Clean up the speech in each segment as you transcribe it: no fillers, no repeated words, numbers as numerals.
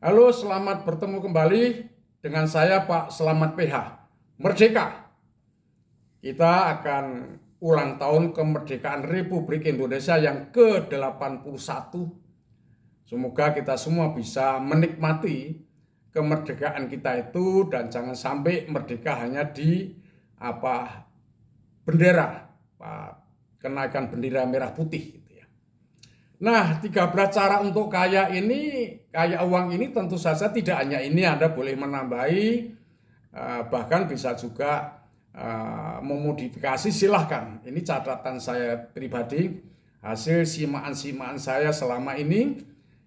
Halo, selamat bertemu kembali dengan saya Pak Selamat PH. Merdeka. Kita akan ulang tahun kemerdekaan Republik Indonesia yang ke-81. Semoga kita semua bisa menikmati kemerdekaan kita itu dan jangan sampai merdeka hanya di bendera, kenaikan bendera merah putih. Nah, 13 cara untuk kaya uang ini tentu saja tidak hanya ini, Anda boleh menambahi, bahkan bisa juga memodifikasi, silahkan. Ini catatan saya pribadi, hasil simaan-simaan saya selama ini,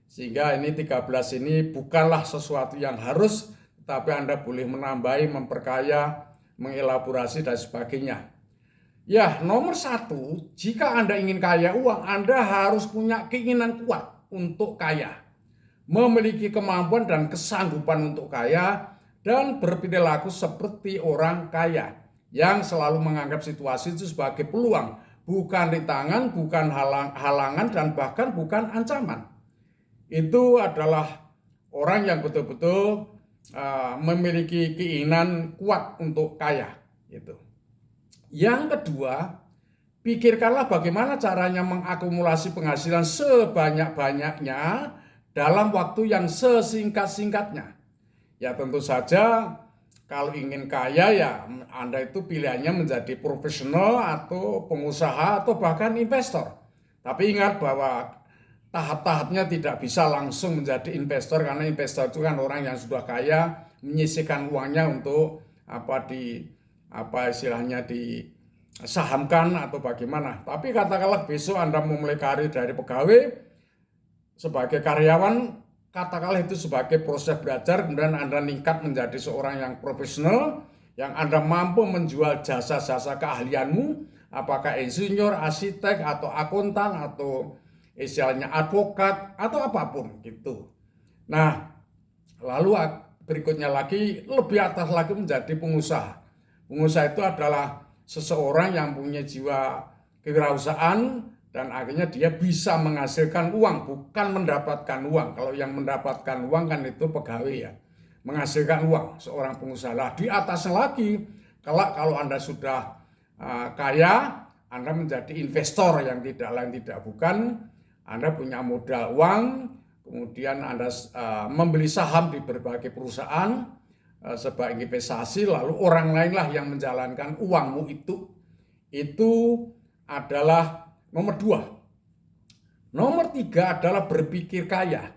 sehingga ini 13 ini bukanlah sesuatu yang harus, tapi Anda boleh menambahi, memperkaya, mengelaborasi, dan sebagainya. Ya, nomor satu, jika Anda ingin kaya uang, Anda harus punya keinginan kuat untuk kaya. Memiliki kemampuan dan kesanggupan untuk kaya, dan berperilaku seperti orang kaya, yang selalu menganggap situasi itu sebagai peluang, bukan rintangan, bukan halangan, dan bahkan bukan ancaman. Itu adalah orang yang betul-betul memiliki keinginan kuat untuk kaya. Yang kedua, pikirkanlah bagaimana caranya mengakumulasi penghasilan sebanyak-banyaknya dalam waktu yang sesingkat-singkatnya. Ya tentu saja kalau ingin kaya ya Anda itu pilihannya menjadi profesional atau pengusaha atau bahkan investor. Tapi ingat bahwa tahap-tahapnya tidak bisa langsung menjadi investor, karena investor itu kan orang yang sudah kaya menyisihkan uangnya untuk istilahnya disahamkan atau bagaimana. Tapi katakanlah besok Anda memulai karir dari pegawai sebagai karyawan, katakanlah itu sebagai proses belajar, kemudian Anda meningkat menjadi seorang yang profesional, yang Anda mampu menjual jasa-jasa keahlianmu, apakah insinyur, arsitek, atau akuntan, atau istilahnya advokat, atau apapun gitu. Nah, lalu berikutnya lagi, lebih atas lagi menjadi pengusaha. Pengusaha itu adalah seseorang yang punya jiwa kewirausahaan dan akhirnya dia bisa menghasilkan uang, bukan mendapatkan uang. Kalau yang mendapatkan uang kan itu pegawai ya, menghasilkan uang seorang pengusaha. Nah, di atasnya lagi, kalau Anda sudah kaya, Anda menjadi investor yang tidak lain tidak bukan, Anda punya modal uang, kemudian Anda membeli saham di berbagai perusahaan sebagai investasi, lalu orang lainlah yang menjalankan uangmu itu. Itu adalah nomor 2. Nomor 3 adalah berpikir kaya,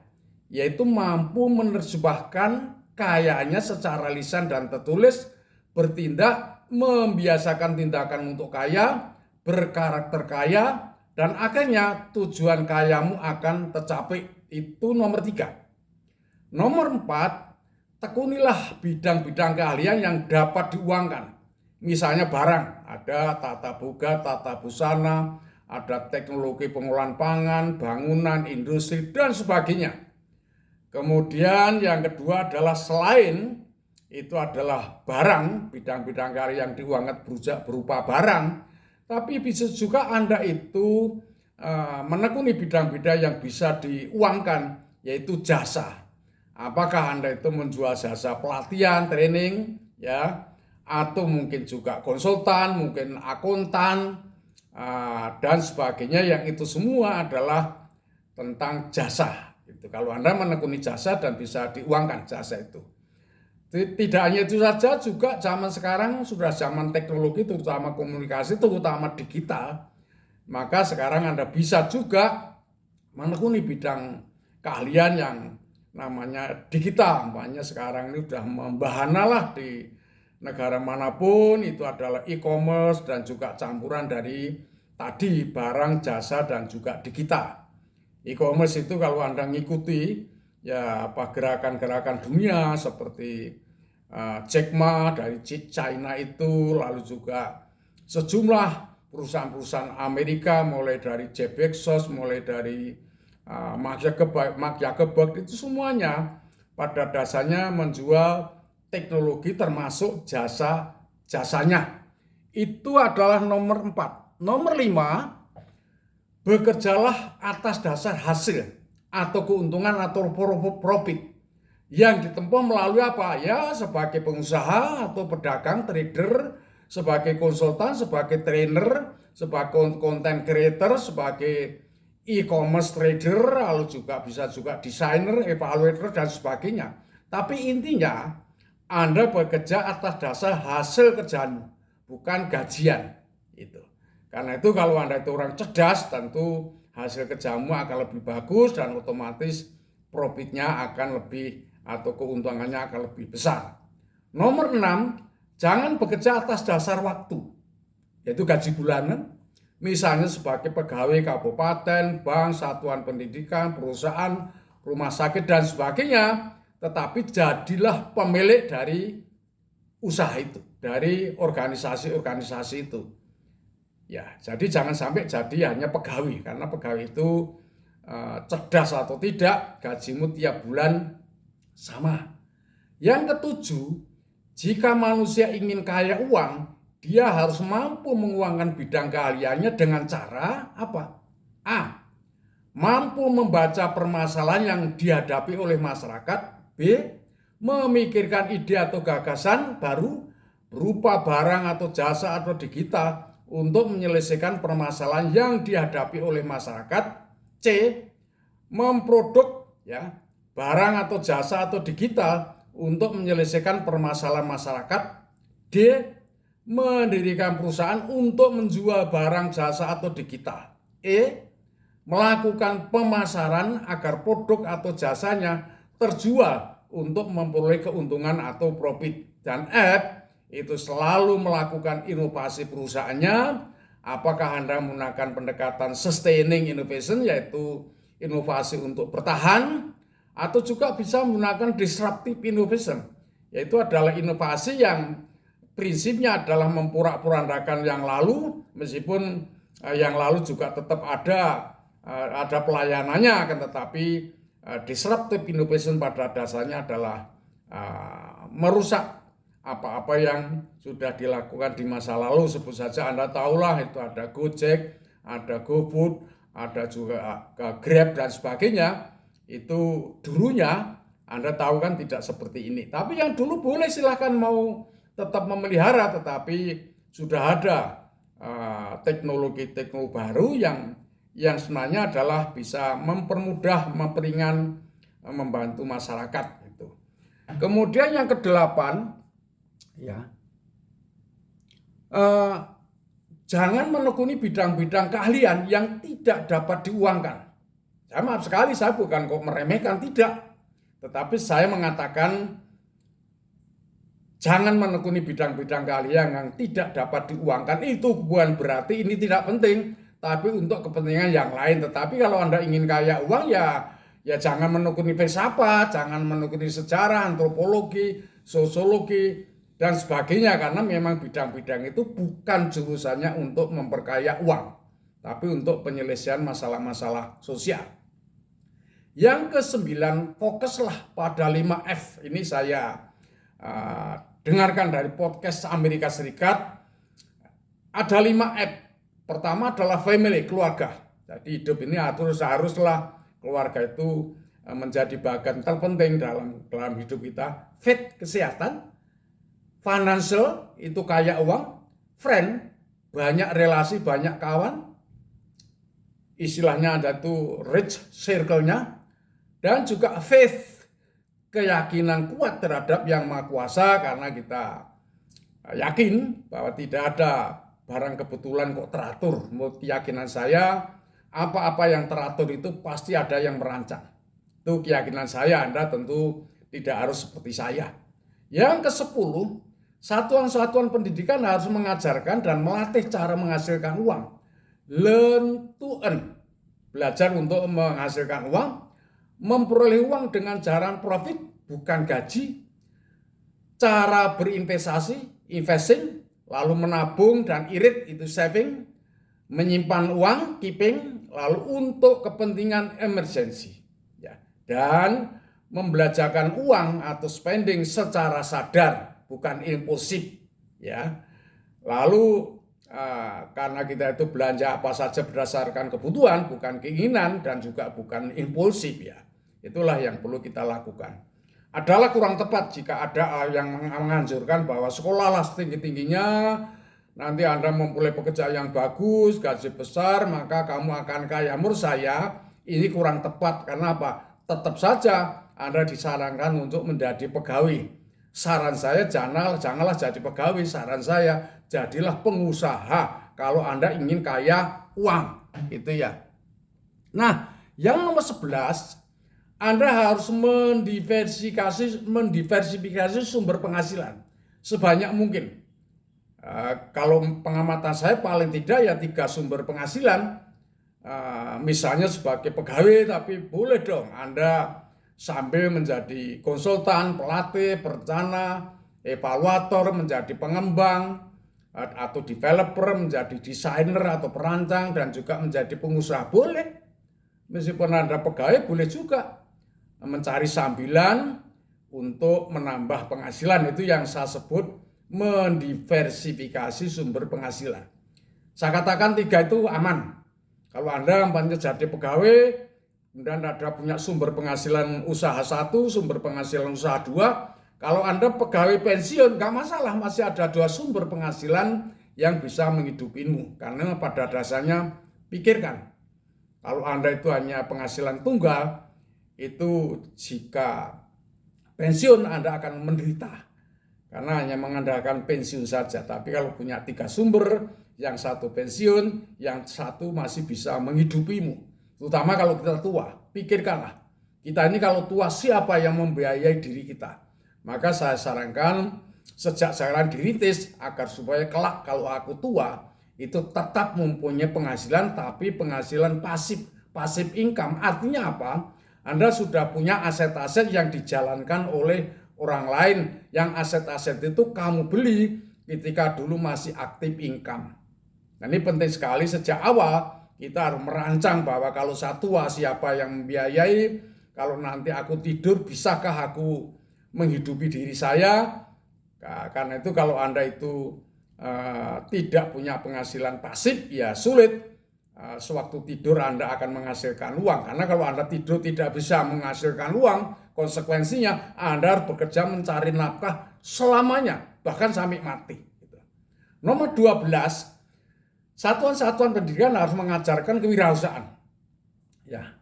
yaitu mampu menerjemahkan kayaannya secara lisan dan tertulis, bertindak, membiasakan tindakan untuk kaya, berkarakter kaya, dan akhirnya tujuan kayamu akan tercapai. Itu nomor 3. Nomor 4, tekunilah bidang-bidang keahlian yang dapat diuangkan. Misalnya barang, ada tata boga, tata busana, ada teknologi pengolahan pangan, bangunan, industri, dan sebagainya. Kemudian yang kedua adalah selain itu adalah barang, bidang-bidang keahlian yang diuangkan berupa barang, tapi bisa juga Anda itu menekuni bidang-bidang yang bisa diuangkan, yaitu jasa. Apakah Anda itu menjual jasa pelatihan, training, ya, atau mungkin juga konsultan, mungkin akuntan, dan sebagainya, yang itu semua adalah tentang jasa. Kalau Anda menekuni jasa dan bisa diuangkan jasa itu. Tidak hanya itu saja, juga zaman sekarang sudah zaman teknologi, terutama komunikasi, terutama digital. Maka sekarang Anda bisa juga menekuni bidang keahlian yang namanya digital. Makanya sekarang ini sudah membahana lah di negara manapun, itu adalah e-commerce dan juga campuran dari tadi barang, jasa, dan juga digital. E-commerce itu kalau Anda ngikuti ya gerakan-gerakan dunia seperti Jack Ma dari China itu, lalu juga sejumlah perusahaan-perusahaan Amerika, mulai dari Jeff Bezos, mulai dari Mark Zuckerberg, itu semuanya pada dasarnya menjual teknologi termasuk jasa-jasanya. Itu adalah nomor 4. Nomor 5, bekerjalah atas dasar hasil atau keuntungan atau profit. yang ditempuh melalui apa? Ya sebagai pengusaha atau pedagang, trader, sebagai konsultan, sebagai trainer, sebagai content creator, sebagai e-commerce trader, lalu juga bisa juga desainer, evaluator dan sebagainya. Tapi intinya Anda bekerja atas dasar hasil kerjaanmu, bukan gajian. Itu. Karena itu kalau Anda itu orang cerdas, tentu hasil kerjamu akan lebih bagus dan otomatis profitnya akan lebih atau keuntungannya akan lebih besar. Nomor 6, jangan bekerja atas dasar waktu, yaitu gaji bulanan. Misalnya sebagai pegawai kabupaten, bank, satuan pendidikan, perusahaan, rumah sakit, dan sebagainya. Tetapi jadilah pemilik dari usaha itu, dari organisasi-organisasi itu. Ya, jadi jangan sampai jadi hanya pegawai, karena pegawai itu cerdas atau tidak, gajimu tiap bulan sama. Yang ketujuh, jika manusia ingin kaya uang, dia harus mampu menguangkan bidang keahliannya dengan cara apa? A. Mampu membaca permasalahan yang dihadapi oleh masyarakat. B. Memikirkan ide atau gagasan baru berupa barang atau jasa atau digital untuk menyelesaikan permasalahan yang dihadapi oleh masyarakat. C. Memproduk barang atau jasa atau digital untuk menyelesaikan permasalahan masyarakat. D. Mendirikan perusahaan untuk menjual barang, jasa atau digital. E. Melakukan pemasaran agar produk atau jasanya terjual untuk memperoleh keuntungan atau profit. Dan F. Itu selalu melakukan inovasi perusahaannya. Apakah Anda menggunakan pendekatan sustaining innovation, yaitu inovasi untuk bertahan, atau juga bisa menggunakan disruptive innovation, yaitu adalah inovasi yang prinsipnya adalah memporak-porandakan yang lalu, meskipun yang lalu juga tetap ada pelayanannya, akan tetapi disruptive innovation pada dasarnya adalah merusak apa-apa yang sudah dilakukan di masa lalu. Sebut saja Anda tahulah itu ada Gojek, ada GoFood, ada juga Grab dan sebagainya. Itu dulunya Anda tahu kan tidak seperti ini. Tapi yang dulu boleh silahkan mau tetap memelihara, tetapi sudah ada teknologi-teknologi baru yang sebenarnya adalah bisa mempermudah, memperingan, membantu masyarakat itu. Kemudian yang kedelapan, jangan menekuni bidang-bidang keahlian yang tidak dapat diuangkan. Saya maaf sekali, saya bukan kok meremehkan, tidak. Tetapi saya mengatakan jangan menekuni bidang-bidang keahlian yang tidak dapat diuangkan. Itu bukan berarti ini tidak penting, tapi untuk kepentingan yang lain. Tetapi kalau Anda ingin kaya uang, ya jangan menekuni filsafat, jangan menekuni sejarah, antropologi, sosiologi, dan sebagainya. Karena memang bidang-bidang itu bukan jurusannya untuk memperkaya uang, tapi untuk penyelesaian masalah-masalah sosial. Yang ke-9, fokuslah pada 5F. Ini saya dengarkan dari podcast Amerika Serikat. Ada 5F. Pertama adalah family, keluarga. Jadi hidup ini haruslah keluarga itu menjadi bagian terpenting dalam hidup kita. Faith, kesehatan. Financial, itu kaya uang. Friend, banyak relasi, banyak kawan. Istilahnya ada tuh rich circle-nya. Dan juga faith, keyakinan kuat terhadap Yang Maha Kuasa, karena kita yakin bahwa tidak ada barang kebetulan kok teratur. Menurut keyakinan saya, apa-apa yang teratur itu pasti ada yang merancang. Itu keyakinan saya, Anda tentu tidak harus seperti saya. Yang ke-10, satuan-satuan pendidikan harus mengajarkan dan melatih cara menghasilkan uang. Learn to earn, belajar untuk menghasilkan uang. Memperoleh uang dengan cara profit, bukan gaji. Cara berinvestasi, investing, lalu menabung dan irit, itu saving. Menyimpan uang, keeping, lalu untuk kepentingan emergency. Dan membelajarkan uang atau spending secara sadar, bukan impulsif. Lalu karena kita itu belanja apa saja berdasarkan kebutuhan, bukan keinginan, dan juga bukan impulsif. Itulah yang perlu kita lakukan. adalah kurang tepat jika ada yang menganjurkan bahwa sekolahlah setinggi-tingginya, nanti Anda mempunyai pekerjaan yang bagus, gaji besar, maka kamu akan kaya. Menurut saya ini kurang tepat. Karena apa? Tetap saja Anda disarankan untuk menjadi pegawai. Saran saya janganlah jadi pegawai, saran saya jadilah pengusaha kalau Anda ingin kaya uang. Itu ya. Nah, yang nomor 11, Anda harus mendiversifikasi sumber penghasilan sebanyak mungkin. Kalau pengamatan saya paling tidak ya 3 sumber penghasilan. Misalnya sebagai pegawai, tapi boleh dong Anda sambil menjadi konsultan, pelatih, perencana, evaluator, menjadi pengembang, atau developer, menjadi desainer atau perancang, dan juga menjadi pengusaha. Boleh. Meskipun Anda pegawai boleh juga mencari sambilan untuk menambah penghasilan. Itu yang saya sebut mendiversifikasi sumber penghasilan. Saya katakan 3 itu aman. Kalau Anda jadi pegawai, kemudian Anda punya sumber penghasilan usaha 1, sumber penghasilan usaha 2. Kalau Anda pegawai pensiun, nggak masalah, masih ada 2 sumber penghasilan yang bisa menghidupimu. Karena pada dasarnya pikirkan, kalau Anda itu hanya penghasilan tunggal, itu jika pensiun Anda akan menderita karena hanya mengandalkan pensiun saja. Tapi kalau punya 3 sumber, yang 1 pensiun, yang 1 masih bisa menghidupimu. Terutama kalau kita tua, pikirkanlah, kita ini kalau tua siapa yang membiayai diri kita? Maka saya sarankan sejak sekarang dirintis agar supaya kelak kalau aku tua itu tetap mempunyai penghasilan, tapi penghasilan pasif income. Artinya apa? Anda sudah punya aset-aset yang dijalankan oleh orang lain, yang aset-aset itu kamu beli ketika dulu masih aktif income. Nah, ini penting sekali. Sejak awal kita harus merancang bahwa kalau saya tua siapa yang membiayai, kalau nanti aku tidur bisakah aku menghidupi diri saya. Karena itu kalau Anda itu tidak punya penghasilan pasif, ya sulit. Sewaktu tidur Anda akan menghasilkan uang. Karena kalau Anda tidur tidak bisa menghasilkan uang, konsekuensinya Anda harus bekerja mencari nafkah selamanya, bahkan sampai mati. Nomor 12, satuan-satuan pendidikan harus mengajarkan kewirausahaan. Ya.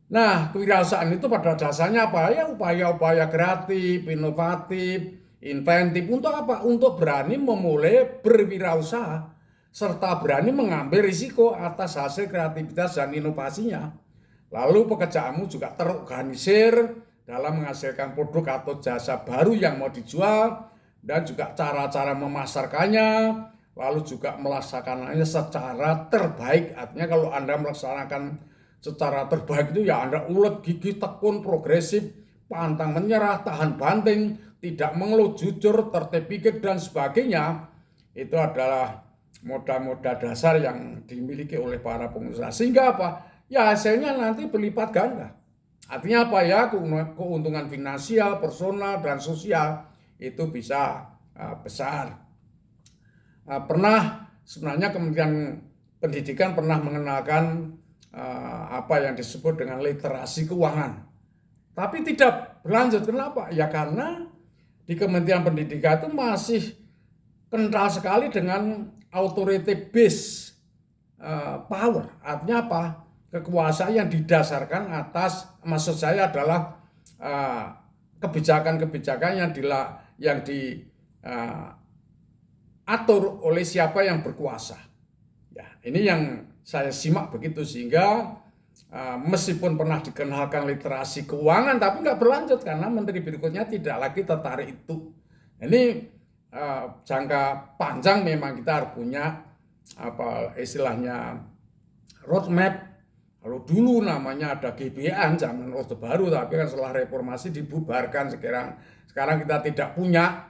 Nah, kewirausahaan itu pada dasarnya apa? Ya upaya-upaya kreatif, inovatif, inventif. Untuk apa? Untuk berani memulai berwirausaha, serta berani mengambil risiko atas hasil kreativitas dan inovasinya. Lalu pekerjaanmu juga terorganisir dalam menghasilkan produk atau jasa baru yang mau dijual, dan juga cara-cara memasarkannya, lalu juga melaksanakannya secara terbaik. Artinya kalau Anda melaksanakan secara terbaik itu ya Anda ulet, gigih, tekun, progresif, pantang menyerah, tahan banting, tidak mengeluh, jujur, tertib pikir, dan sebagainya. Itu adalah modal-modal dasar yang dimiliki oleh para pengusaha. Sehingga apa? Ya hasilnya nanti berlipat ganda. Artinya apa ya? Keuntungan finansial, personal, dan sosial itu bisa besar. Sebenarnya Kementerian Pendidikan pernah mengenalkan apa yang disebut dengan literasi keuangan. Tapi tidak berlanjut. Kenapa? Ya karena di Kementerian Pendidikan itu masih kental sekali dengan authority based power. Artinya apa? Kekuasaan yang didasarkan atas, maksud saya adalah kebijakan-kebijakan yang diatur oleh siapa yang berkuasa. Ya, ini yang saya simak begitu, sehingga meskipun pernah dikenalkan literasi keuangan, tapi nggak berlanjut karena menteri berikutnya tidak lagi tertarik itu. Ini jangka panjang memang kita harus punya apa istilahnya roadmap. Kalau dulu namanya ada GBN zaman Orde Baru, tapi kan setelah reformasi dibubarkan. Sekarang kita tidak punya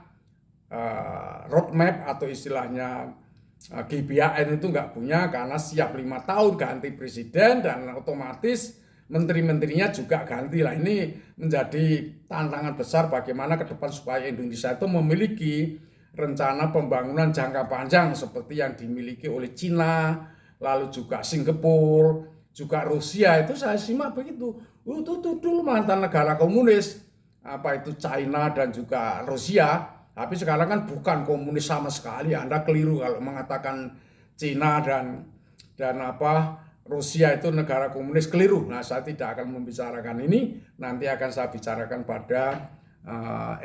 roadmap atau istilahnya GBN itu nggak punya, karena siap 5 tahun ganti presiden dan otomatis menteri-menterinya juga ganti lah. Ini menjadi tantangan besar bagaimana ke depan supaya Indonesia itu memiliki rencana pembangunan jangka panjang seperti yang dimiliki oleh Cina, lalu juga Singapura, juga Rusia. Itu saya simak begitu. Itu dulu mantan negara komunis, apa itu China dan juga Rusia, tapi sekarang kan bukan komunis sama sekali. Anda keliru kalau mengatakan China dan apa Rusia itu negara komunis, keliru. Nah, saya tidak akan membicarakan ini, nanti akan saya bicarakan pada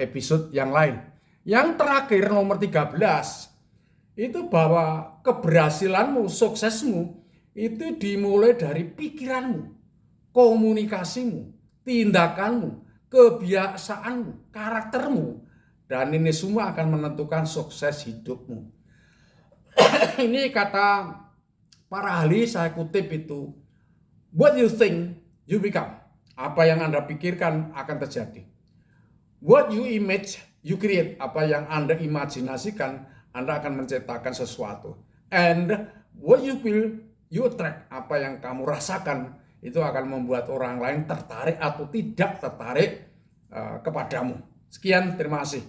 episode yang lain. Yang terakhir nomor 13 itu bahwa keberhasilanmu, suksesmu itu dimulai dari pikiranmu, komunikasimu, tindakanmu, kebiasaanmu, karaktermu, dan ini semua akan menentukan sukses hidupmu. Ini kata para ahli, saya kutip itu, what you think you become. Apa yang Anda pikirkan akan terjadi. What you image you create. Apa yang Anda imajinasikan, Anda akan menciptakan sesuatu. And what you feel you attract. Apa yang kamu rasakan itu akan membuat orang lain tertarik atau tidak tertarik kepadamu. Sekian, terima kasih.